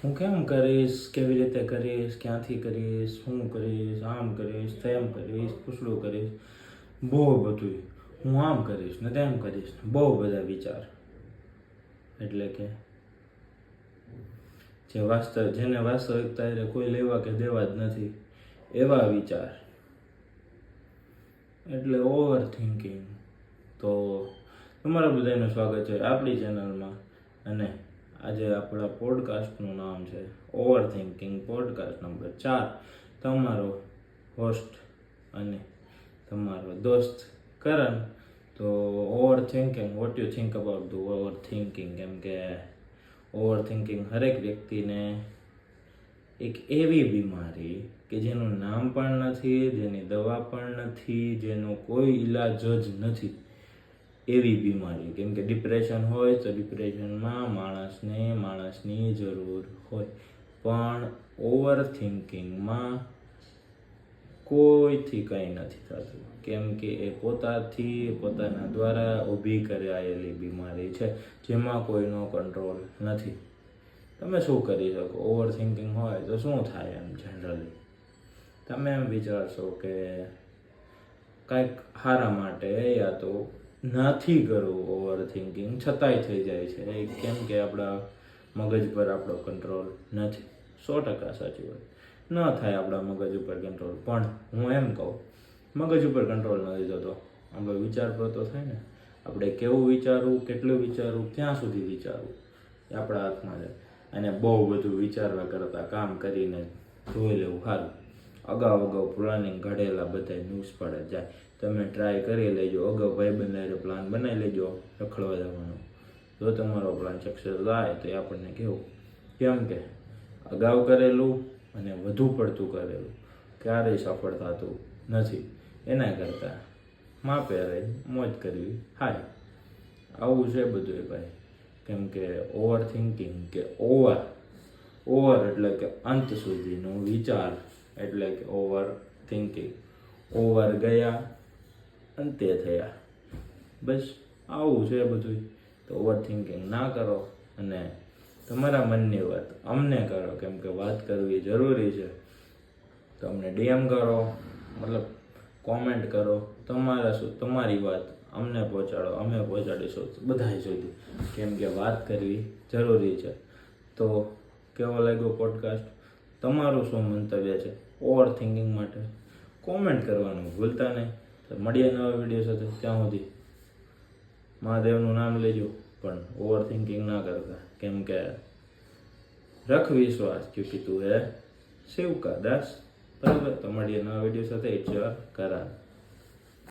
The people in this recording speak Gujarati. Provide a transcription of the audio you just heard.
હું કેમ કરીશ, કેવી રીતે કરીશ, ક્યાંથી કરીશ, શું કરીશ, આમ કરીશ, તેમ કરીશ, પૂછડું કરીશ, બહુ બધું. હું આમ કરીશ ને તેમ કરીશ, બહુ બધા વિચાર. એટલે કે જેને વાસ્તવિકતા એટલે કોઈ લેવા કે દેવા જ નથી એવા વિચાર, એટલે ઓવર થિંકિંગ. તો તમારા બધાનું સ્વાગત છે આપણી ચેનલમાં. અને આજે આપણા પોડકાસ્ટનું નામ છે ઓવર થિંકિંગ પોડકાસ્ટ નંબર 4. તમારો હોસ્ટ અને તમારો દોસ્ત કરણ. તો over thinking, what you think about the over thinking? કેમ કે ઓવર થિંકિંગ હરેક વ્યક્તિને એક એવી બીમારી કે જેનું નામ પણ નથી, જેની દવા પણ નથી, જેનો કોઈ ઈલાજ જ નથી એવી બીમારી. કેમ કે ડિપ્રેશન હોય તો ડિપ્રેશનમાં માણસની જરૂર હોય, પણ ઓવર થિંકિંગમાં કોઈથી કંઈ નથી થતું. કેમ કે એ પોતાના દ્વારા ઊભી કરાયેલી બીમારી છે જેમાં કોઈનો કંટ્રોલ નથી. તમે શું કરી શકો? ઓવર થિંકિંગ હોય તો શું થાય? એમ જનરલી તમે એમ વિચારશો કે કાંઈક સારા માટે યા તો નથી કરવું ઓવર થિંકિંગ, છતાંય થઈ જાય છે. કેમ કે આપણા મગજ પર આપણો કંટ્રોલ નથી. 100% સાચી વાત. ન થાય આપણા મગજ ઉપર કંટ્રોલ. પણ હું એમ કહું, મગજ ઉપર કંટ્રોલ નથી થતો, આપણો વિચાર પર તો થાય ને. આપણે કેવું વિચારવું, કેટલું વિચારવું, ક્યાં સુધી વિચારવું એ આપણા હાથમાં છે. અને બહુ બધું વિચારવા કરતાં કામ કરીને જોઈ લેવું સારું. અગાઉ પ્લાનિંગ ઘડેલા બધા ન્યૂઝ પડે જાય. તમે ટ્રાય કરી લેજો, અગાઉ ભાઈબંધ પ્લાન બનાવી લેજો રખડવા જવાનો. જો તમારો પ્લાન સક્સેસ થાય તો એ આપણને કેવું, કેમ કે અગાઉ કરેલું અને વધુ પડતું કરેલું ક્યારેય સફળ થતું નથી. એના કરતાં માપે રહી મોજ કરવી હાય. આવું છે બધું ભાઈ. કેમ કે ઓવર થિંકિંગ કે ઓવર એટલે કે અંત સુધીનો વિચાર, એટલે કે ઓવર થિંકિંગ. ઓવર ગયા, અંતે થયા. બસ આવું છે બધું. તો ઓવર થિંકિંગ ના કરો અને તમારા મનની વાત અમને કરો. કેમ કે વાત કરવી જરૂરી છે. તો અમને ડીએમ કરો, મતલબ કોમેન્ટ કરો. તમારી વાત અમને પહોંચાડો, અમે પહોંચાડીશું બધા સુધી. કેમ કે વાત કરવી જરૂરી છે. તો કેવો લાગ્યો પોડકાસ્ટ? તમારું શું મંતવ્ય છે ઓવર થિંકિંગ માટે? કોમેન્ટ કરવાનું ભૂલતા નહીં. તો મળીએ નવા વિડીયો સાથે. ત્યાં સુધી મહાદેવનું નામ લેજો, પણ ઓવર થિંકિંગ ના કરતા. કેમ કે રખ વિશ્વાસ, ક્યોંકિ તું હે શિવ કા દાસ. બરાબર? તો મળીએ નવા વિડીયો સાથે. It's your Karan.